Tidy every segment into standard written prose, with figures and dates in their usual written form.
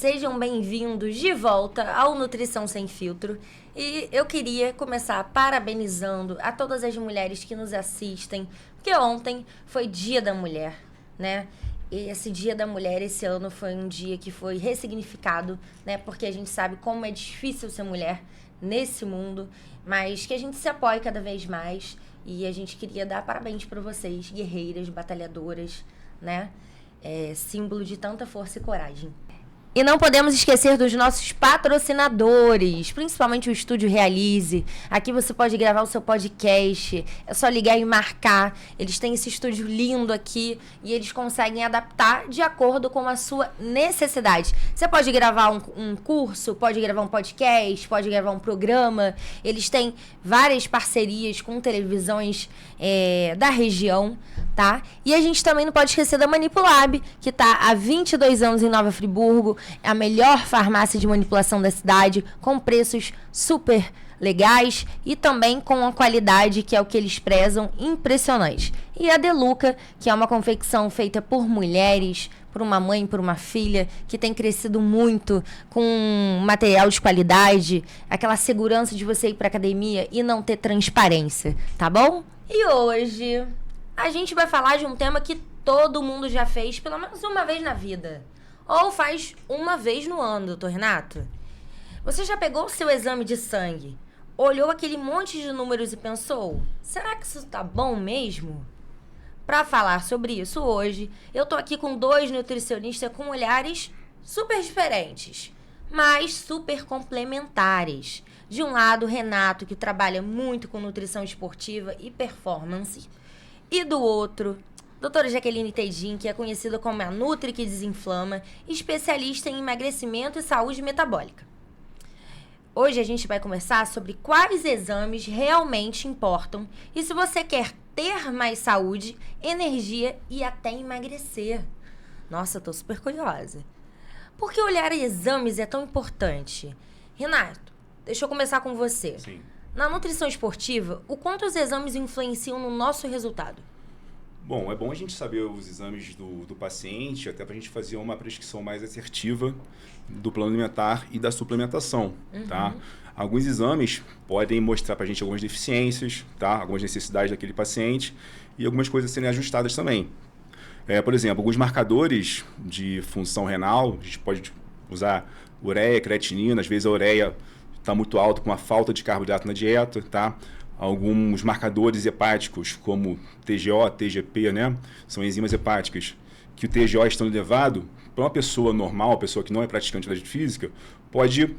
sejam bem-vindos de volta ao Nutrição Sem Filtro. E eu queria começar parabenizando a todas as mulheres que nos assistem, porque ontem foi Dia da Mulher, né? E esse Dia da Mulher, esse ano, foi um dia que foi ressignificado, né? Porque a gente sabe como é difícil ser mulher nesse mundo, mas que a gente se apoie cada vez mais. E a gente queria dar parabéns para vocês, guerreiras, batalhadoras, né? Símbolo de tanta força e coragem. E não podemos esquecer dos nossos patrocinadores, principalmente o Estúdio Realize. Aqui você pode gravar o seu podcast, é só ligar e marcar. Eles têm esse estúdio lindo aqui e eles conseguem adaptar de acordo com a sua necessidade. Você pode gravar um curso, pode gravar um podcast, pode gravar um programa. Eles têm várias parcerias com televisões da região, tá? E a gente também não pode esquecer da Manipulab, que está há 22 anos em Nova Friburgo. É a melhor farmácia de manipulação da cidade, com preços super legais e também com a qualidade, que é o que eles prezam, impressionante. E a Deluca, que é uma confecção feita por mulheres, por uma mãe, por uma filha, que tem crescido muito com material de qualidade, aquela segurança de você ir para academia e não ter transparência, tá bom? E hoje a gente vai falar de um tema que todo mundo já fez pelo menos uma vez na vida. Ou faz uma vez no ano, doutor Renato. Você já pegou o seu exame de sangue, olhou aquele monte de números e pensou, será que isso tá bom mesmo? Para falar sobre isso hoje, eu tô aqui com 2 nutricionistas com olhares super diferentes, mas super complementares. De um lado, Renato, que trabalha muito com nutrição esportiva e performance, e do outro, doutora Jaqueline Tedim, que é conhecida como a Nutri que Desinflama, especialista em emagrecimento e saúde metabólica. Hoje a gente vai conversar sobre quais exames realmente importam e se você quer ter mais saúde, energia e até emagrecer. Nossa, eu tô super curiosa. Por que olhar exames é tão importante? Renato, deixa eu começar com você. Sim. Na nutrição esportiva, o quanto os exames influenciam no nosso resultado? Bom, é bom a gente saber os exames do paciente, até para a gente fazer uma prescrição mais assertiva do plano alimentar e da suplementação, tá? Alguns exames podem mostrar para a gente algumas deficiências, tá? Algumas necessidades daquele paciente e algumas coisas serem ajustadas também. Por exemplo, alguns marcadores de função renal, a gente pode usar ureia, creatinina, às vezes a ureia está muito alta com uma falta de carboidrato na dieta, tá? Alguns marcadores hepáticos, como TGO, TGP, né? São enzimas hepáticas, que o TGO estando elevado, para uma pessoa normal, uma pessoa que não é praticante de atividade física, pode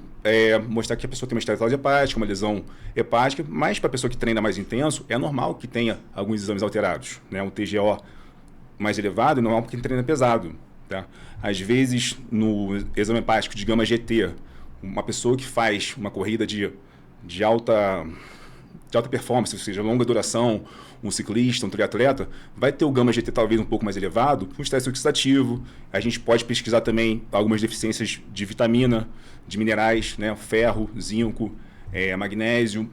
mostrar que a pessoa tem uma esteatose hepática, uma lesão hepática, mas para a pessoa que treina mais intenso, é normal que tenha alguns exames alterados, né? Um TGO mais elevado é normal porque treina pesado, tá? Às vezes, no exame hepático de gama GT, uma pessoa que faz uma corrida de alta performance, ou seja, longa duração, um ciclista, um triatleta, vai ter o gama GT talvez um pouco mais elevado, com estresse oxidativo. A gente pode pesquisar também algumas deficiências de vitamina, de minerais, né? Ferro, zinco, magnésio,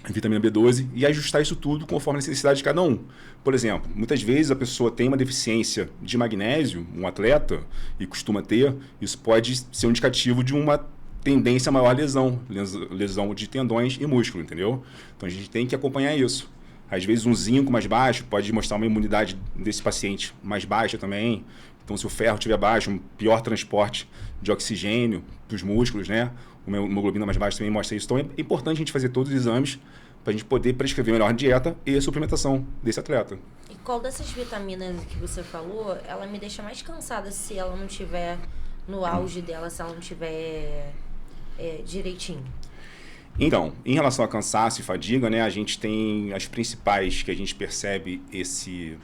vitamina B12, e ajustar isso tudo conforme a necessidade de cada um. Por exemplo, muitas vezes a pessoa tem uma deficiência de magnésio, um atleta, e costuma ter, isso pode ser um indicativo de uma tendência a maior lesão de tendões e músculo, entendeu? Então a gente tem que acompanhar isso. Às vezes um zinco mais baixo pode mostrar uma imunidade desse paciente mais baixa também. Então se o ferro estiver baixo, um pior transporte de oxigênio para os músculos, né? Uma hemoglobina mais baixa também mostra isso. Então é importante a gente fazer todos os exames para a gente poder prescrever a melhor dieta e a suplementação desse atleta. E qual dessas vitaminas que você falou, ela me deixa mais cansada se ela não tiver no auge dela, se ela não tiver direitinho? Então, em relação a cansaço e fadiga, né, a gente tem as principais que a gente percebe esse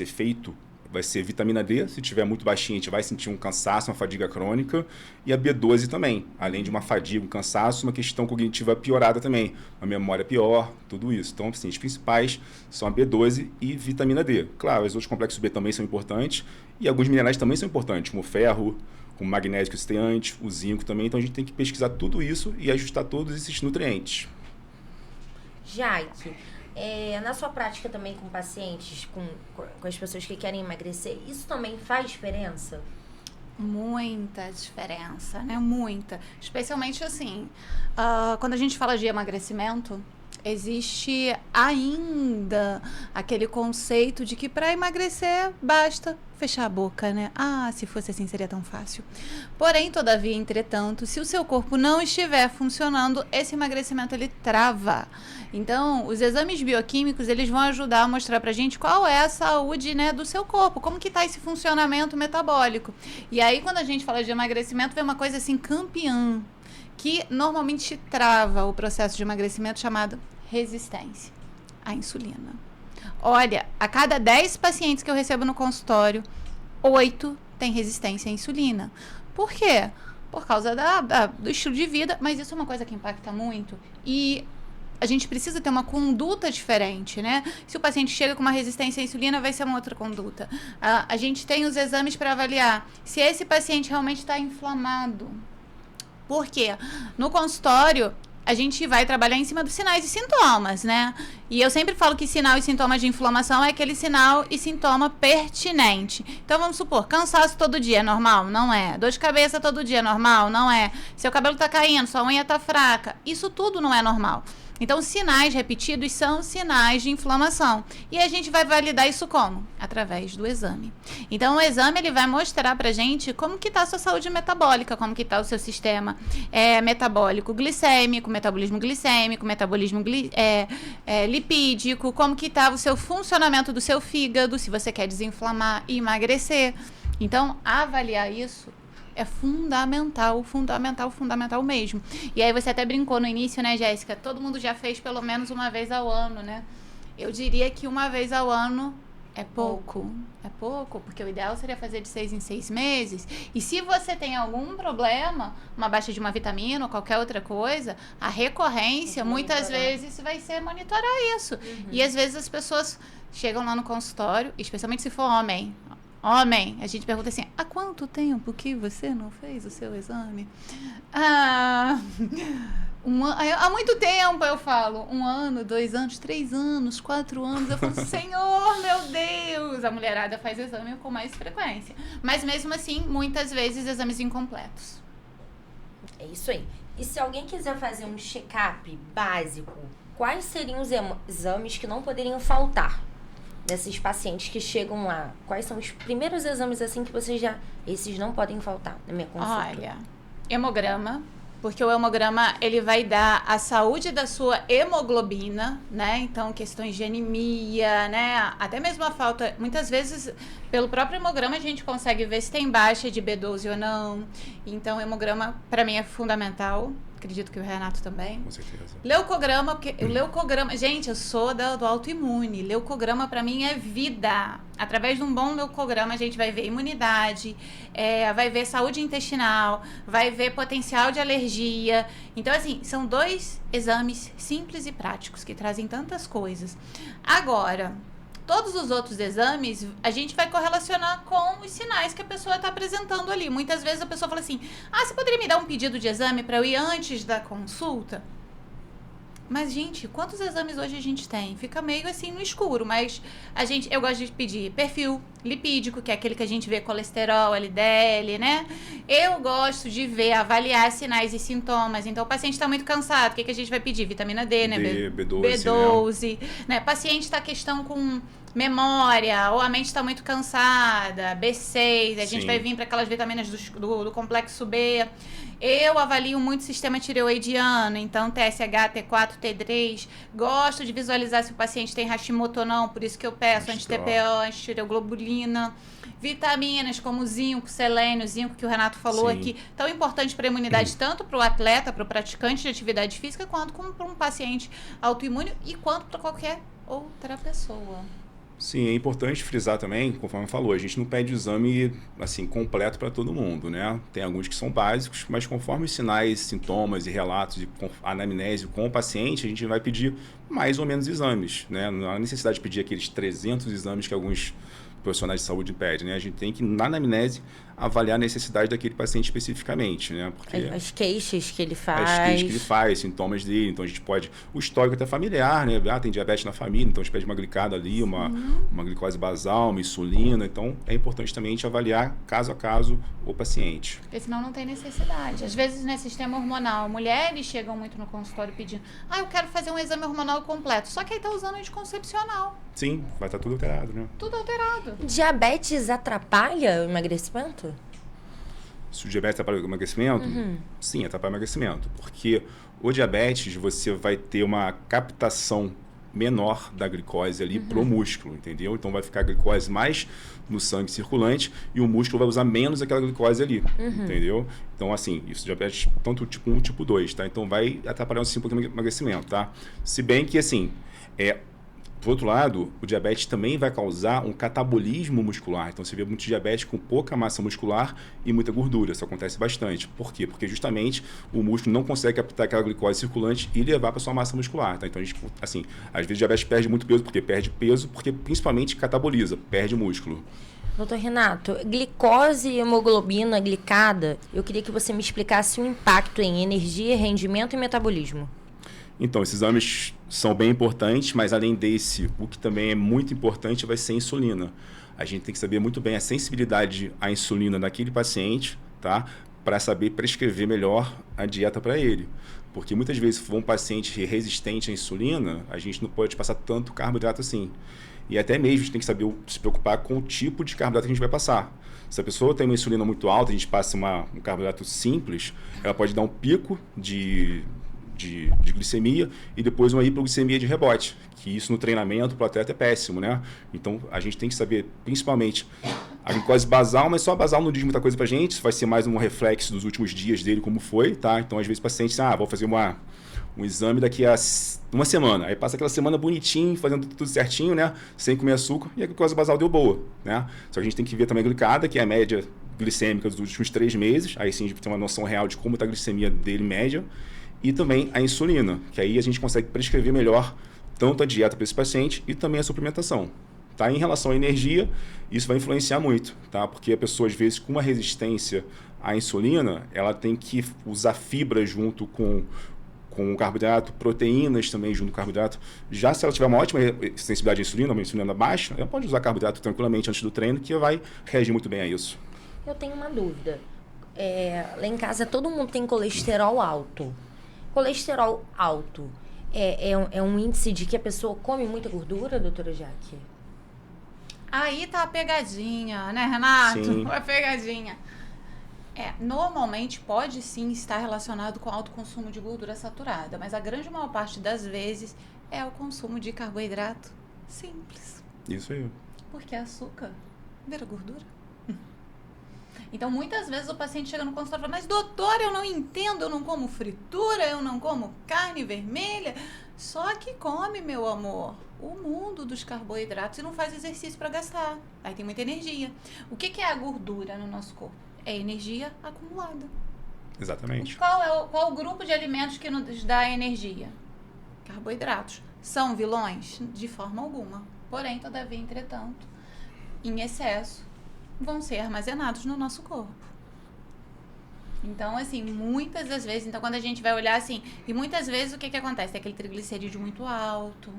efeito. Vai ser vitamina D, se tiver muito baixinha, a gente vai sentir um cansaço, uma fadiga crônica, e a B12 também, além de uma fadiga, um cansaço, uma questão cognitiva piorada também, uma memória pior, tudo isso. Então, assim, as principais são a B12 e vitamina D. Claro, os outros complexos B também são importantes, e alguns minerais também são importantes, como o ferro, como o magnésio que você tem antes, o zinco também, então a gente tem que pesquisar tudo isso e ajustar todos esses nutrientes. Jaque, na sua prática também com pacientes, com as pessoas que querem emagrecer, isso também faz diferença? Muita diferença, né? Muita. Especialmente assim, quando a gente fala de emagrecimento, existe ainda aquele conceito de que para emagrecer basta fechar a boca, né? Ah, se fosse assim seria tão fácil. Porém, todavia, entretanto, se o seu corpo não estiver funcionando, esse emagrecimento ele trava. Então, os exames bioquímicos, eles vão ajudar a mostrar pra gente qual é a saúde, né, do seu corpo, como que tá esse funcionamento metabólico. E aí, quando a gente fala de emagrecimento, vem uma coisa assim, campeã, que normalmente trava o processo de emagrecimento chamado resistência à insulina. Olha, a cada 10 pacientes que eu recebo no consultório, 8 têm resistência à insulina. Por quê? Por causa do estilo de vida, mas isso é uma coisa que impacta muito e a gente precisa ter uma conduta diferente, né? Se o paciente chega com uma resistência à insulina, vai ser uma outra conduta. A gente tem os exames para avaliar se esse paciente realmente está inflamado. Por quê? No consultório, a gente vai trabalhar em cima dos sinais e sintomas, né? E eu sempre falo que sinal e sintoma de inflamação é aquele sinal e sintoma pertinente. Então, vamos supor, cansaço todo dia é normal? Não é. Dor de cabeça todo dia é normal? Não é. Seu cabelo tá caindo, sua unha tá fraca. Isso tudo não é normal. Então, sinais repetidos são sinais de inflamação. E a gente vai validar isso como? Através do exame. Então, o exame ele vai mostrar pra gente como que tá a sua saúde metabólica, como que tá o seu sistema metabólico glicêmico, metabolismo glicêmico, metabolismo lipídico, como que tá o seu funcionamento do seu fígado, se você quer desinflamar e emagrecer. Então, avaliar isso é fundamental, fundamental, fundamental mesmo. E aí você até brincou no início, né, Jéssica? Todo mundo já fez pelo menos uma vez ao ano, né? Eu diria que uma vez ao ano é pouco. É pouco, porque o ideal seria fazer de 6 em 6 meses. E se você tem algum problema, uma baixa de uma vitamina ou qualquer outra coisa, a recorrência, muitas vezes, vai ser monitorar isso. E às vezes as pessoas chegam lá no consultório, especialmente se for homem. Homem, a gente pergunta assim, há quanto tempo que você não fez o seu exame? Há muito tempo, eu falo. 1 ano, 2 anos, 3 anos, 4 anos. Eu falo, Senhor, meu Deus! A mulherada faz exame com mais frequência. Mas mesmo assim, muitas vezes, exames incompletos. É isso aí. E se alguém quiser fazer um check-up básico, quais seriam os exames que não poderiam faltar? Desses pacientes que chegam lá, quais são os primeiros exames assim que vocês esses não podem faltar na minha consulta? Olha, hemograma, porque o hemograma ele vai dar a saúde da sua hemoglobina, né? Então, questões de anemia, né? Até mesmo a falta, muitas vezes, pelo próprio hemograma a gente consegue ver se tem baixa de B12 ou não. Então, o hemograma para mim é fundamental. Acredito que o Renato também. Com certeza. Leucograma, porque o leucograma... Gente, eu sou do autoimune. Leucograma, para mim, é vida. Através de um bom leucograma, a gente vai ver imunidade, vai ver saúde intestinal, vai ver potencial de alergia. Então, assim, são 2 exames simples e práticos que trazem tantas coisas. Agora, todos os outros exames, a gente vai correlacionar com os sinais que a pessoa está apresentando ali. Muitas vezes a pessoa fala assim, você poderia me dar um pedido de exame para eu ir antes da consulta? Mas, gente, quantos exames hoje a gente tem? Fica meio assim no escuro, mas eu gosto de pedir perfil lipídico, que é aquele que a gente vê colesterol, LDL, né? Eu gosto de avaliar sinais e sintomas. Então, o paciente está muito cansado, o que a gente vai pedir? Vitamina D, né? B12, né? Paciente está questão com memória, ou a mente está muito cansada, B6, a gente vai vir para aquelas vitaminas do complexo B. Eu avalio muito o sistema tireoidiano, então TSH, T4, T3. Gosto de visualizar se o paciente tem Hashimoto ou não, por isso que eu peço anti-TPO, anti-tireoglobulina. Vitaminas como zinco, selênio, zinco que o Renato falou aqui, tão importante para a imunidade, tanto para o atleta, para o praticante de atividade física, quanto para um paciente autoimune e quanto para qualquer outra pessoa. Sim, é importante frisar também, conforme falou, a gente não pede o exame assim, completo para todo mundo, né? Tem alguns que são básicos, mas conforme os sinais, sintomas e relatos e anamnese com o paciente, a gente vai pedir mais ou menos exames, né? Não há necessidade de pedir aqueles 300 exames que alguns profissionais de saúde pedem, né? A gente tem que, na anamnese, avaliar a necessidade daquele paciente especificamente, né? Porque As queixas que ele faz. as queixas que ele faz, sintomas dele. Então, a gente pode... O histórico até familiar, né? Ah, tem diabetes na família, então a gente pede uma glicada ali, uma glicose basal, uma insulina. Então, é importante também a gente avaliar, caso a caso, o paciente. Porque senão não tem necessidade. Às vezes, né, sistema hormonal, mulheres chegam muito no consultório pedindo, eu quero fazer um exame hormonal completo. Só que aí tá usando anticoncepcional. Sim, vai estar tudo alterado, né? Tudo alterado. Diabetes atrapalha o emagrecimento? Se o diabetes atrapalha o emagrecimento, sim, atrapalha o emagrecimento. Porque o diabetes, você vai ter uma captação menor da glicose ali pro músculo, entendeu? Então vai ficar a glicose mais no sangue circulante e o músculo vai usar menos aquela glicose ali, entendeu? Então, assim, isso diabetes tanto tipo 1 tipo 2, tá? Então vai atrapalhar um pouquinho o emagrecimento, tá? Se bem que, assim, por outro lado, o diabetes também vai causar um catabolismo muscular. Então, você vê muito diabetes com pouca massa muscular e muita gordura. Isso acontece bastante. Por quê? Porque justamente o músculo não consegue captar aquela glicose circulante e levar para sua massa muscular. Tá? Então, a gente, assim, às vezes o diabetes perde muito peso. Por quê? Perde peso porque principalmente cataboliza, perde músculo. Doutor Renato, glicose e hemoglobina glicada, eu queria que você me explicasse o impacto em energia, rendimento e metabolismo. Então, esses exames são bem importantes, mas além desse, o que também é muito importante vai ser a insulina. A gente tem que saber muito bem a sensibilidade à insulina daquele paciente, tá? Para saber prescrever melhor a dieta para ele. Porque muitas vezes, se for um paciente resistente à insulina, a gente não pode passar tanto carboidrato assim. E até mesmo a gente tem que saber se preocupar com o tipo de carboidrato que a gente vai passar. Se a pessoa tem uma insulina muito alta, a gente passa um carboidrato simples, ela pode dar um pico de glicemia e depois uma hipoglicemia de rebote, que isso no treinamento para o atleta é péssimo, né? Então, a gente tem que saber, principalmente, a glicose basal, mas só a basal não diz muita coisa para a gente, isso vai ser mais um reflexo dos últimos dias dele, como foi, tá? Então, às vezes, o paciente diz, vou fazer um exame daqui a uma semana, aí passa aquela semana bonitinho, fazendo tudo certinho, né? Sem comer açúcar, e a glicose basal deu boa, né? Só que a gente tem que ver também a glicada, que é a média glicêmica dos últimos 3 meses, aí sim a gente tem uma noção real de como está a glicemia dele média, e também a insulina, que aí a gente consegue prescrever melhor tanto a dieta para esse paciente e também a suplementação. Tá? Em relação à energia, isso vai influenciar muito, tá? Porque a pessoa, às vezes, com uma resistência à insulina, ela tem que usar fibra junto com o carboidrato, proteínas também junto com o carboidrato. Já se ela tiver uma ótima sensibilidade à insulina, uma insulina baixa, ela pode usar carboidrato tranquilamente antes do treino, que vai reagir muito bem a isso. Eu tenho uma dúvida. Lá em casa, todo mundo tem colesterol alto. Colesterol alto é um índice de que a pessoa come muita gordura, doutora Jaque? Aí tá a pegadinha, né, Renato? Sim. A pegadinha. Normalmente pode sim estar relacionado com alto consumo de gordura saturada, mas a grande maior parte das vezes é o consumo de carboidrato simples. Isso aí. Porque açúcar vira gordura. Então, muitas vezes o paciente chega no consultório e fala, mas doutor, eu não entendo, eu não como fritura, eu não como carne vermelha. Só que come, meu amor, o mundo dos carboidratos e não faz exercício para gastar. Aí tem muita energia. O que é a gordura no nosso corpo? É energia acumulada. Exatamente. Qual o grupo de alimentos que nos dá energia? Carboidratos. São vilões? De forma alguma. Porém, todavia, entretanto, em excesso, vão ser armazenados no nosso corpo. Então, assim, muitas das vezes, então quando a gente vai olhar assim, e muitas vezes o que acontece? Tem aquele triglicerídeo muito alto,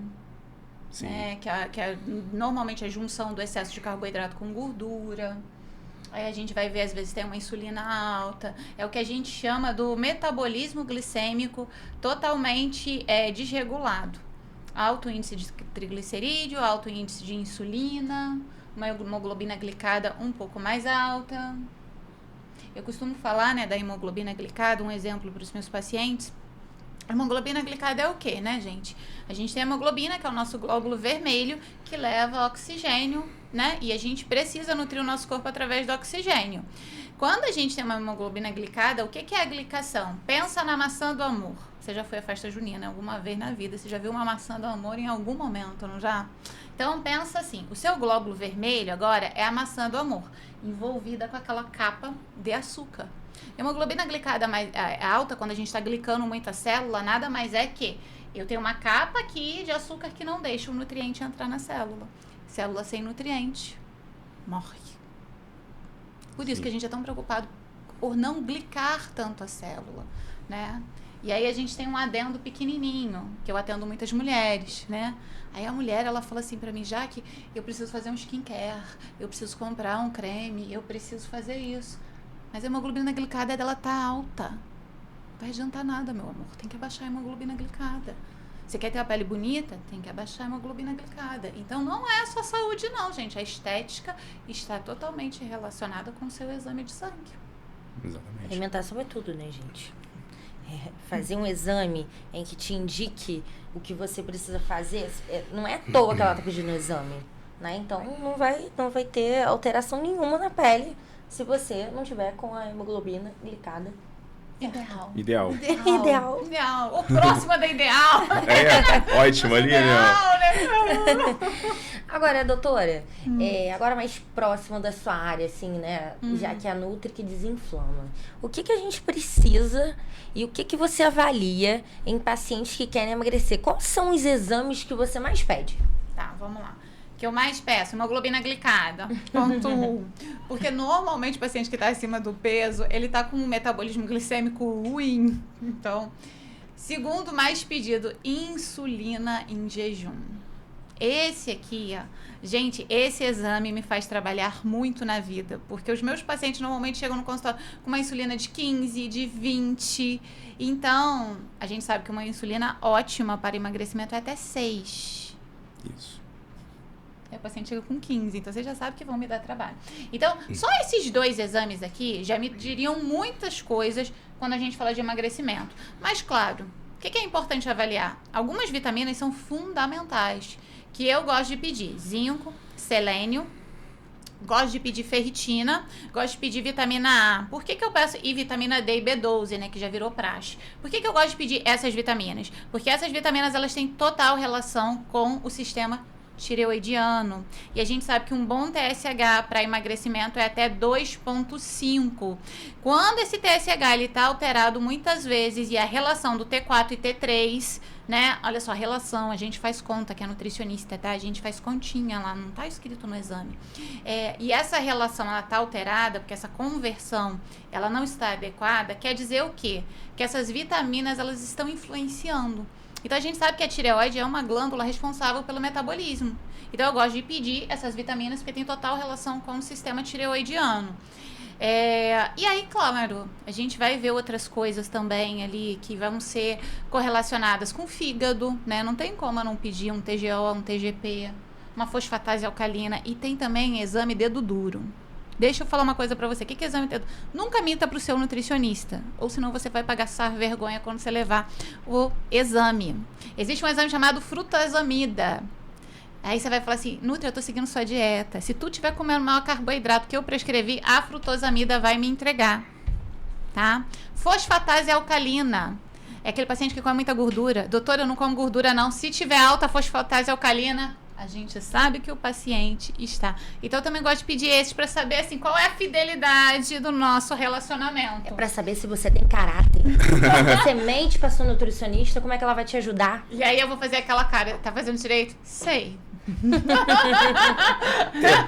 Sim. né? Que é normalmente a junção do excesso de carboidrato com gordura. Aí a gente vai ver, às vezes, tem uma insulina alta. É o que a gente chama do metabolismo glicêmico totalmente desregulado. Alto índice de triglicerídeo, alto índice de insulina, uma hemoglobina glicada um pouco mais alta. Eu costumo falar, né, da hemoglobina glicada, um exemplo para os meus pacientes. A hemoglobina glicada é o quê, né, gente? A gente tem a hemoglobina, que é o nosso glóbulo vermelho, que leva oxigênio, né? E a gente precisa nutrir o nosso corpo através do oxigênio. Quando a gente tem uma hemoglobina glicada, o que é a glicação? Pensa na maçã do amor. Você já foi à festa junina alguma vez na vida? Você já viu uma maçã do amor em algum momento, não já? Então, pensa assim, o seu glóbulo vermelho agora é a maçã do amor, envolvida com aquela capa de açúcar. Hemoglobina glicada mais alta, quando a gente está glicando muita célula, nada mais é que Eu tenho uma capa aqui de açúcar que não deixa o nutriente entrar na célula. Célula sem nutriente morre. Por isso que a gente é tão preocupado por não glicar tanto a célula, né? E aí a gente tem um adendo pequenininho, que eu atendo muitas mulheres, né? Aí a mulher, ela fala assim pra mim, Jaque, eu preciso fazer um skincare, eu preciso comprar um creme, eu preciso fazer isso. Mas a hemoglobina glicada dela tá alta. Não vai adiantar nada, meu amor. Tem que abaixar a hemoglobina glicada. Você quer ter a pele bonita? Tem que abaixar a hemoglobina glicada. Então não é só saúde não, gente. A estética está totalmente relacionada com o seu exame de sangue. Exatamente. Alimentação é tudo, né, gente? Fazer um exame em que te indique o que você precisa fazer, não é à toa que ela tá pedindo o exame, né? Então não vai ter alteração nenhuma na pele se você não tiver com a hemoglobina glicada. Ideal. O próximo é da ideal. Ótimo ali, né? Agora, doutora, agora mais próximo da sua área, assim, né? Já que é a Nutri que desinflama. O que a gente precisa e o que você avalia em pacientes que querem emagrecer? Quais são os exames que você mais pede? Tá, vamos lá. Que eu mais peço, hemoglobina glicada, ponto 1. Porque normalmente o paciente que está acima do peso, ele está com um metabolismo glicêmico ruim. Então, segundo mais pedido, insulina em jejum. Esse aqui, ó, gente, esse exame me faz trabalhar muito na vida, porque os meus pacientes normalmente chegam no consultório com uma insulina de 15, de 20. Então, a gente sabe que uma insulina ótima para emagrecimento é até 6. Isso. O paciente chega com 15, então você já sabe que vão me dar trabalho. Então, só esses 2 exames aqui já me diriam muitas coisas quando a gente fala de emagrecimento. Mas, claro, o que é importante avaliar? Algumas vitaminas são fundamentais, que eu gosto de pedir. Zinco, selênio, gosto de pedir ferritina, gosto de pedir vitamina A. Por que eu peço? E vitamina D e B12, né, que já virou praxe. Por que eu gosto de pedir essas vitaminas? Porque essas vitaminas, elas têm total relação com o sistema tireoidiano. E a gente sabe que um bom TSH para emagrecimento é até 2,5. Quando esse TSH ele está alterado muitas vezes e a relação do T4 e T3, né? Olha só, a relação, a gente faz conta, que é nutricionista, tá? A gente faz continha lá, não tá escrito no exame. E essa relação, ela tá alterada, porque essa conversão, ela não está adequada, quer dizer o quê? Que essas vitaminas, elas estão influenciando. Então, a gente sabe que a tireoide é uma glândula responsável pelo metabolismo. Então, eu gosto de pedir essas vitaminas porque tem total relação com o sistema tireoidiano. E aí, claro, a gente vai ver outras coisas também ali que vão ser correlacionadas com o fígado, né? Não tem como eu não pedir um TGO, um TGP, uma fosfatase alcalina. E tem também exame dedo duro. Deixa eu falar uma coisa pra você. O que é exame dedo? Nunca minta pro seu nutricionista. Ou senão você vai passar vergonha quando você levar o exame. Existe um exame chamado frutosamida. Aí você vai falar assim, Nutri, eu tô seguindo sua dieta. Se tu tiver comendo maior carboidrato que eu prescrevi, a frutosamida vai me entregar. Tá? Fosfatase alcalina. É aquele paciente que come muita gordura. Doutora, eu não como gordura não. Se tiver alta fosfatase alcalina, a gente sabe que o paciente está. Então, eu também gosto de pedir esses para saber, assim, qual é a fidelidade do nosso relacionamento. É para saber se você tem caráter. Se você mente para sua nutricionista, como é que ela vai te ajudar? E aí eu vou fazer aquela cara, tá fazendo direito? Sei.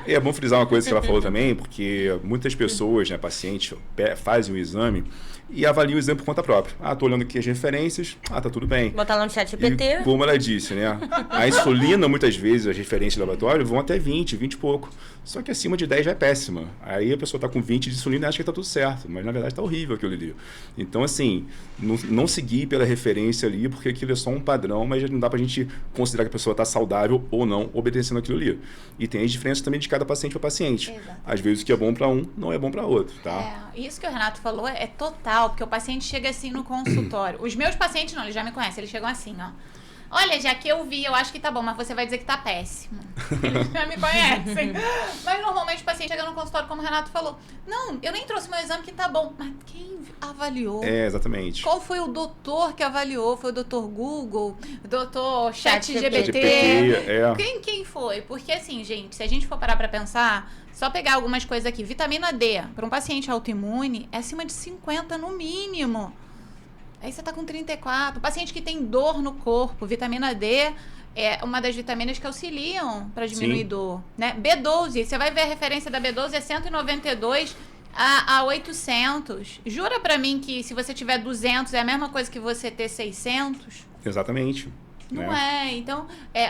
É bom frisar uma coisa que ela falou também, porque muitas pessoas, né, pacientes, fazem o exame e avaliam o exame por conta própria. Tô olhando aqui as referências, tá tudo bem. Botar lá no chat GPT. E, como ela disse, né? A insulina, muitas vezes, as referências de laboratório vão até 20 e pouco. Só que acima de 10 já é péssima. Aí a pessoa tá com 20 de insulina e acha que tá tudo certo. Mas na verdade tá horrível aquilo ali. Então, assim, não seguir pela referência ali, porque aquilo é só um padrão, mas não dá pra gente considerar que a pessoa tá saudável ou não obedecendo aquilo ali. E tem as diferenças também de cada paciente para paciente. Exatamente. Às vezes o que é bom para um não é bom para outro, tá? Isso que o Renato falou é total, porque o paciente chega assim no consultório. Os meus pacientes não, eles já me conhecem, eles chegam assim, ó. Olha, já que eu vi, eu acho que tá bom, mas você vai dizer que tá péssimo. Eles já me conhecem. Mas normalmente o paciente chega no consultório, como o Renato falou. Não, eu nem trouxe meu exame que tá bom. Mas quem avaliou? Exatamente. Qual foi o doutor que avaliou? Foi o doutor Google? O doutor ChatGPT? Quem foi? Porque assim, gente, se a gente for parar pra pensar, só pegar algumas coisas aqui. Vitamina D, para um paciente autoimune, é acima de 50 no mínimo. Aí você tá com 34. Paciente que tem dor no corpo, vitamina D é uma das vitaminas que auxiliam para diminuir Sim. dor, né? B12, você vai ver a referência da B12 é 192 a 800. Jura pra mim que se você tiver 200 é a mesma coisa que você ter 600? Exatamente. Não né? é. Então,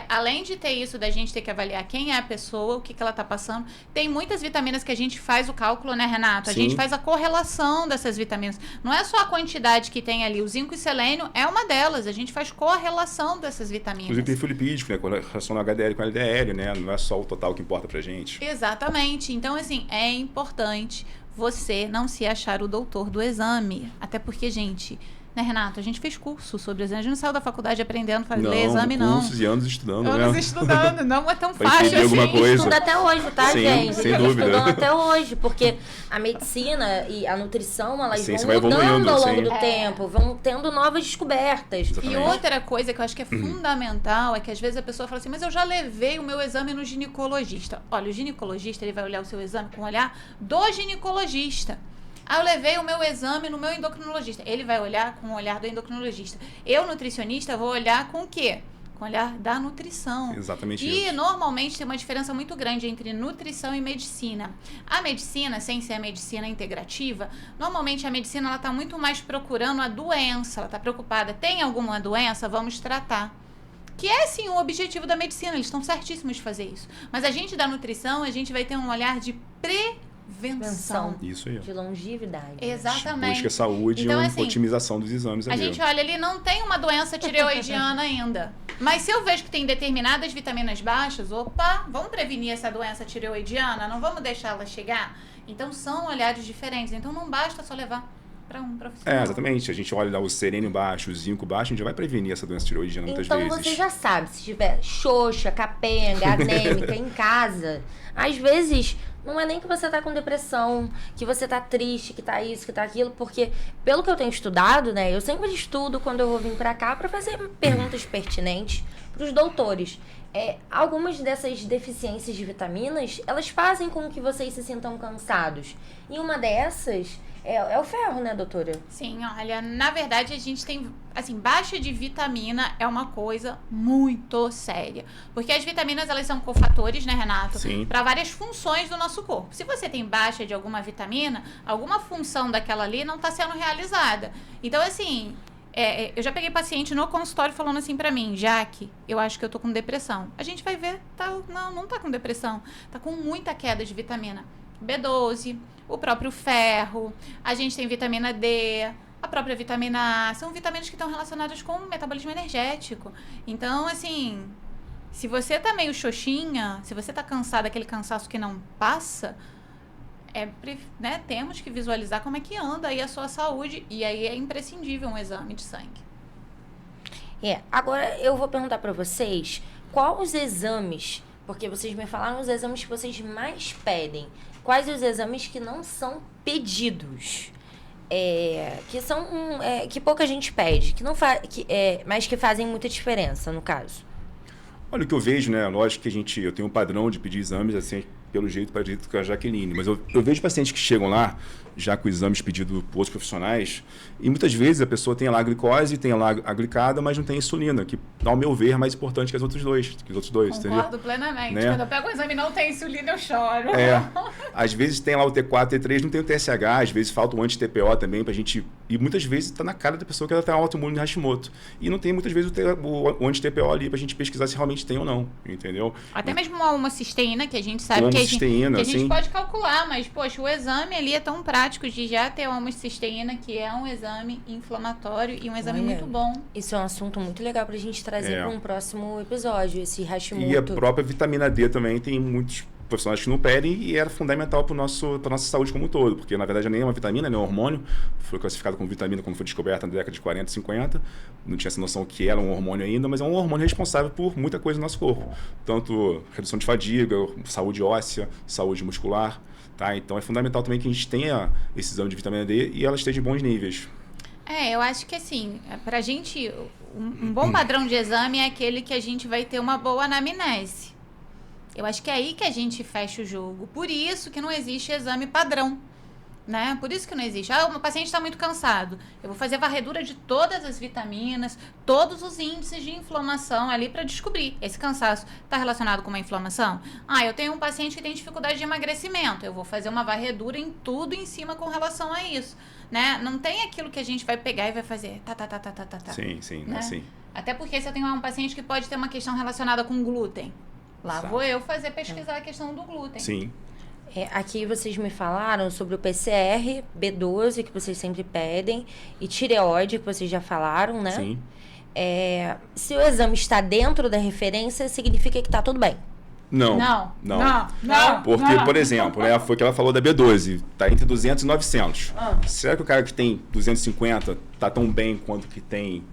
além de ter isso da gente ter que avaliar quem é a pessoa, o que ela tá passando, tem muitas vitaminas que a gente faz o cálculo, né, Renato? A Sim. gente faz a correlação dessas vitaminas. Não é só a quantidade que tem ali. O zinco e selênio é uma delas. A gente faz correlação dessas vitaminas. Inclusive perfil lipídico, né? Com relação ao HDL com LDL, né? Não é só o total que importa pra gente. Exatamente. Então, assim, é importante você não se achar o doutor do exame. Até porque, gente... Né, Renato? A gente fez curso sobre exame. A gente não saiu da faculdade aprendendo a fazer exame, não. Cursos e anos estudando, Anos né? estudando. Não é tão Pra fácil entender alguma assim. coisa. Estuda até hoje, tá, Sim, gente? sem Eles dúvida. estudam até hoje, porque a medicina e a nutrição, elas Ciência vão vai mudando evoluindo, ao longo sim. do tempo, vão tendo novas descobertas. E Exatamente. outra coisa que eu acho que é fundamental é que às vezes a pessoa fala assim, mas eu já levei o meu exame no ginecologista. Olha, o ginecologista, ele vai olhar o seu exame com o olhar do ginecologista. Ah, eu levei o meu exame no meu endocrinologista. Ele vai olhar com o olhar do endocrinologista. Eu, nutricionista, vou olhar com o quê? Com o olhar da nutrição. Exatamente E isso. normalmente tem uma diferença muito grande entre nutrição e medicina. A medicina, sem ser a medicina integrativa, normalmente a medicina ela está muito mais procurando a doença. Ela está preocupada. Tem alguma doença? Vamos tratar. Que é, sim, o objetivo da medicina. Eles estão certíssimos de fazer isso. Mas a gente da nutrição, a gente vai ter um olhar de prevenção. Isso aí. De longevidade. Exatamente. Busca saúde Então, e assim, otimização dos exames a ali. gente olha, ele não tem uma doença tireoidiana ainda. Mas se eu vejo que tem determinadas vitaminas baixas, opa, vamos prevenir essa doença tireoidiana? Não vamos deixar ela chegar? Então, são olhares diferentes. Então, não basta só levar para um profissional. Exatamente. A gente olha lá o selênio baixo, o zinco baixo, a gente já vai prevenir essa doença tireoidiana muitas Então vezes. você já sabe, se tiver xoxa, capenga, anêmica em casa, às vezes não é nem que você tá com depressão, que você tá triste, que tá isso, que tá aquilo, porque pelo que eu tenho estudado, né, eu sempre estudo quando eu vou vir pra cá pra fazer perguntas pertinentes pros doutores. Algumas dessas deficiências de vitaminas, elas fazem com que vocês se sintam cansados. E uma dessas é o ferro, né, doutora? Sim, olha, na verdade a gente tem, assim, baixa de vitamina é uma coisa muito séria. Porque as vitaminas, elas são cofatores, né, Renato? Sim. Para várias funções do nosso corpo. Se você tem baixa de alguma vitamina, alguma função daquela ali não está sendo realizada. Então, assim, eu já peguei paciente no consultório falando assim pra mim, Jaque, eu acho que eu tô com depressão. A gente vai ver, não tá com depressão, tá com muita queda de vitamina. B12, o próprio ferro, a gente tem vitamina D, a própria vitamina A, são vitaminas que estão relacionadas com o metabolismo energético. Então, assim, se você tá meio xoxinha, se você tá cansada, aquele cansaço que não passa, né, temos que visualizar como é que anda aí a sua saúde, e aí é imprescindível um exame de sangue. Agora eu vou perguntar pra vocês, quais os exames, porque vocês me falaram os exames que vocês mais pedem, quais os exames que não são pedidos? Que são que pouca gente pede, mas que fazem muita diferença, no caso. Olha, o que eu vejo, né? Lógico que eu tenho um padrão de pedir exames, assim, pelo jeito parecido com a Jaqueline. Mas eu vejo pacientes que chegam lá, já com exames pedidos por outros profissionais, e muitas vezes a pessoa tem lá a glicose, tem lá a glicada, mas não tem insulina, que, ao meu ver, é mais importante que os outros dois, Concordo entendeu? plenamente. Né? Quando eu pego o exame e não tem insulina, eu choro. Às vezes tem lá o T4, T3, não tem o TSH, às vezes falta o anti-TPO também pra gente... E muitas vezes está na cara da pessoa que ela tem autoimune de Hashimoto. E não tem muitas vezes o anti-TPO ali pra gente pesquisar se realmente tem ou não, entendeu? Até mesmo uma homocisteína, que a gente sabe que a gente pode calcular, mas, poxa, o exame ali é tão prático de já ter uma homocisteína, que é um exame inflamatório e um exame muito bom. Isso é um assunto muito legal pra gente trazer para um próximo episódio, esse Hashimoto. E a própria vitamina D também tem muitos profissionais que não pedem e era fundamental para nossa saúde como um todo, porque na verdade nem é uma vitamina, nem é um hormônio, foi classificado como vitamina quando foi descoberta na década de 40 e 50, não tinha essa noção que era um hormônio ainda, mas é um hormônio responsável por muita coisa no nosso corpo, tanto redução de fadiga, saúde óssea, saúde muscular, tá? Então é fundamental também que a gente tenha esse exame de vitamina D e ela esteja em bons níveis. Eu acho que assim, pra gente, um bom padrão de exame é aquele que a gente vai ter uma boa anamnese. Eu acho que é aí que a gente fecha o jogo. Por isso que não existe exame padrão. né? Por isso que não existe. O meu paciente está muito cansado. Eu vou fazer varredura de todas as vitaminas, todos os índices de inflamação ali para descobrir. Esse cansaço está relacionado com uma inflamação? Eu tenho um paciente que tem dificuldade de emagrecimento. Eu vou fazer uma varredura em tudo em cima com relação a isso, né? Não tem aquilo que a gente vai pegar e vai fazer tá. Sim, né? assim. Até porque se eu tenho um paciente que pode ter uma questão relacionada com glúten, lá Exato. vou eu pesquisar a questão do glúten. Sim. Aqui vocês me falaram sobre o PCR, B12, que vocês sempre pedem, e tireoide, que vocês já falaram, né? Sim. Se o exame está dentro da referência, significa que está tudo bem. Não. Porque, por exemplo, né, foi o que ela falou da B12, tá entre 200 e 900. Será que o cara que tem 250 tá tão bem quanto que tem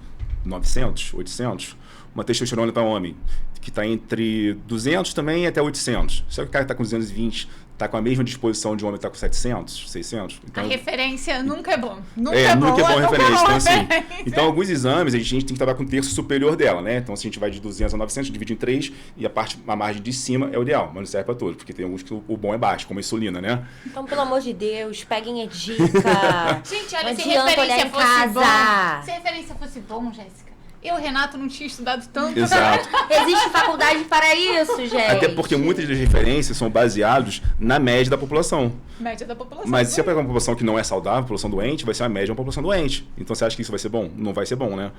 900, 800? Uma testosterona para homem que está entre 200 também e até 800. Será que o cara que está com 220 está com a mesma disposição de um homem que está com 700, 600? Então, a referência nunca é bom. Nunca é bom a referência. Então, assim, então, alguns exames a gente tem que trabalhar com o terço superior dela, né? Então, se a gente vai de 200 a 900, divide em 3 e a margem de cima é o ideal, mas não serve para todos, porque tem alguns que o bom é baixo, como a insulina, né? Então, pelo amor de Deus, peguem a dica. Gente, olha, não se adianta olhar referência em fosse casa. bom. Se referência fosse bom, Jéssica. Eu, Renato, não tinha estudado tanto. Exato. Existe faculdade para isso, gente. Até porque muitas das referências são baseadas na média da população. Média da população. Mas se você pegar uma população que não é saudável, população doente, vai ser uma média de uma população doente. Então você acha que isso vai ser bom? Não vai ser bom, né?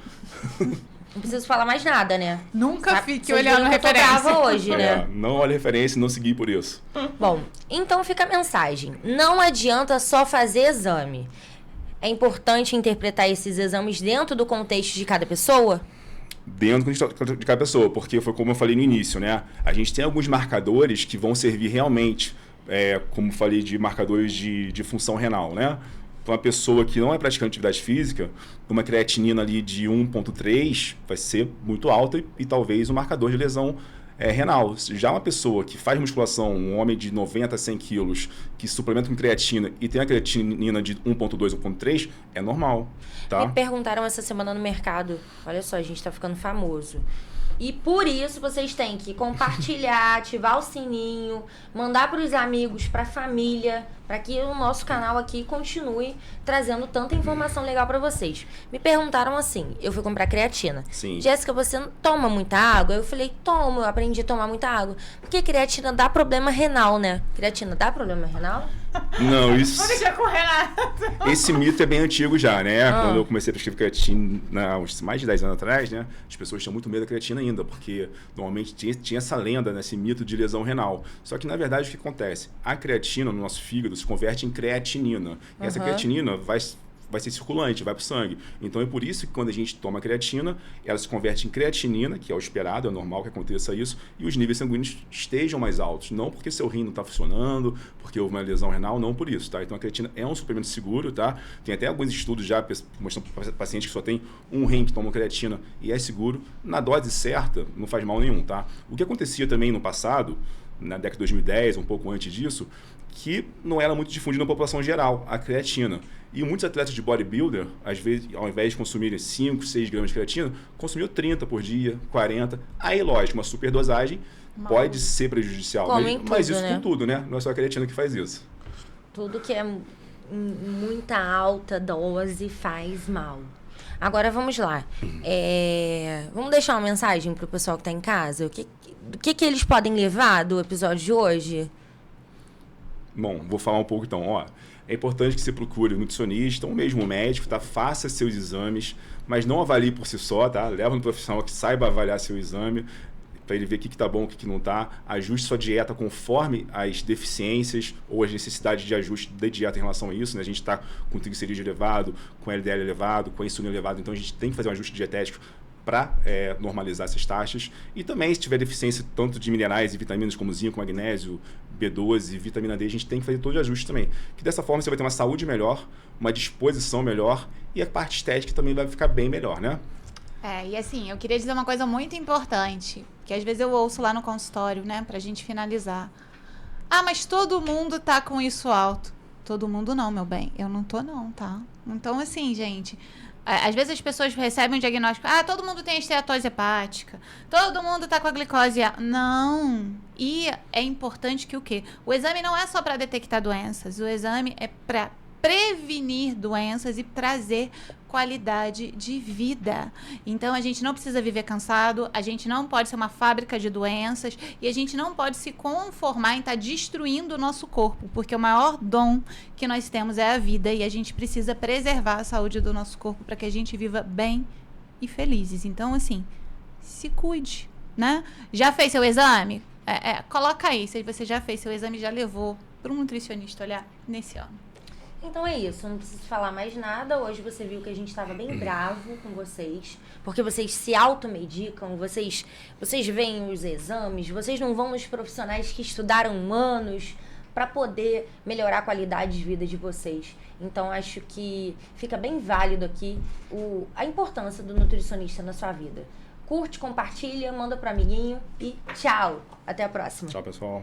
Não preciso falar mais nada, né? Nunca fique Vocês olhando viram que eu tô referência. brava hoje, né? Não olhe referência e não seguir por isso. Bom, então fica a mensagem. Não adianta só fazer exame. É importante interpretar esses exames dentro do contexto de cada pessoa? Dentro de cada pessoa, porque foi como eu falei no início, né? A gente tem alguns marcadores que vão servir realmente, como falei, de marcadores de função renal, né? Para uma pessoa que não é praticante de atividade física, uma creatinina ali de 1,3 vai ser muito alta e talvez um marcador de lesão renal. Já uma pessoa que faz musculação, um homem de 90 a 100 quilos, que suplementa com creatina e tem a creatinina de 1,2, 1,3, é normal, tá? Me perguntaram essa semana no mercado, olha só, a gente tá ficando famoso. E por isso vocês têm que compartilhar, ativar o sininho, mandar para os amigos, para a família, para que o nosso canal aqui continue trazendo tanta informação legal para vocês. Me perguntaram assim, eu fui comprar creatina. Sim. Jéssica, você não toma muita água? Eu falei, tomo, eu aprendi a tomar muita água. Porque creatina dá problema renal, né? Creatina dá problema renal? Não, isso... Vou deixar com o Renato. Esse mito é bem antigo já, né? Quando eu comecei a prescrever creatina, uns mais de 10 anos atrás, né? As pessoas tinham muito medo da creatina ainda, porque normalmente tinha essa lenda, né? Esse mito de lesão renal. Só que, na verdade, o que acontece? A creatina no nosso fígado se converte em creatinina. E essa creatinina vai ser circulante, vai para o sangue. Então é por isso que quando a gente toma creatina, ela se converte em creatinina, que é o esperado, é normal que aconteça isso, e os níveis sanguíneos estejam mais altos. Não porque seu rim não está funcionando, porque houve uma lesão renal, não por isso, tá? Então a creatina é um suplemento seguro, tá? Tem até alguns estudos já mostrando para pacientes que só tem um rim que toma creatina e é seguro. Na dose certa, não faz mal nenhum, tá? O que acontecia também no passado, na década de 2010, um pouco antes disso, que não era muito difundido na população geral, a creatina. E muitos atletas de bodybuilder, às vezes, ao invés de consumirem 5, 6 gramas de creatina, consumiam 30 por dia, 40. Aí, lógico, uma superdosagem pode ser prejudicial. Mas isso com tudo, né? Não é só a creatina que faz isso. Tudo que é muita alta dose faz mal. Agora, vamos lá. Vamos deixar uma mensagem para o pessoal que está em casa? O que eles podem levar do episódio de hoje? Bom, vou falar um pouco então. É importante que você procure um nutricionista ou mesmo um médico, tá? Faça seus exames, mas não avalie por si só, tá? Leva um profissional que saiba avaliar seu exame, para ele ver o que está bom, o que não está. Ajuste sua dieta conforme as deficiências ou as necessidades de ajuste da dieta em relação a isso, né? A gente está com triglicerídeo elevado, com LDL elevado, com a insulina elevada, então a gente tem que fazer um ajuste dietético para normalizar essas taxas. E também, se tiver deficiência tanto de minerais e vitaminas como zinco, magnésio, B12, vitamina D, a gente tem que fazer todo o ajuste também. Que dessa forma você vai ter uma saúde melhor, uma disposição melhor e a parte estética também vai ficar bem melhor, né? E assim, eu queria dizer uma coisa muito importante, que às vezes eu ouço lá no consultório, né, pra gente finalizar. Mas todo mundo tá com isso alto. Todo mundo não, meu bem. Eu não tô não, tá? Então, assim, gente... Às vezes as pessoas recebem um diagnóstico, todo mundo tem esteatose hepática, todo mundo tá com a glicose... Não! E é importante que o quê? O exame não é só para detectar doenças, o exame é para prevenir doenças e trazer qualidade de vida. Então, a gente não precisa viver cansado, a gente não pode ser uma fábrica de doenças e a gente não pode se conformar em estar destruindo o nosso corpo, porque o maior dom que nós temos é a vida e a gente precisa preservar a saúde do nosso corpo para que a gente viva bem e felizes. Então, assim, se cuide, né? Já fez seu exame? Coloca aí, se você já fez seu exame, já levou para um nutricionista olhar nesse ano. Então é isso, não preciso falar mais nada. Hoje você viu que a gente estava bem bravo com vocês, porque vocês se automedicam, vocês veem os exames, vocês não vão nos profissionais que estudaram anos para poder melhorar a qualidade de vida de vocês. Então acho que fica bem válido aqui a importância do nutricionista na sua vida. Curte, compartilha, manda pro amiguinho e tchau. Até a próxima. Tchau, pessoal.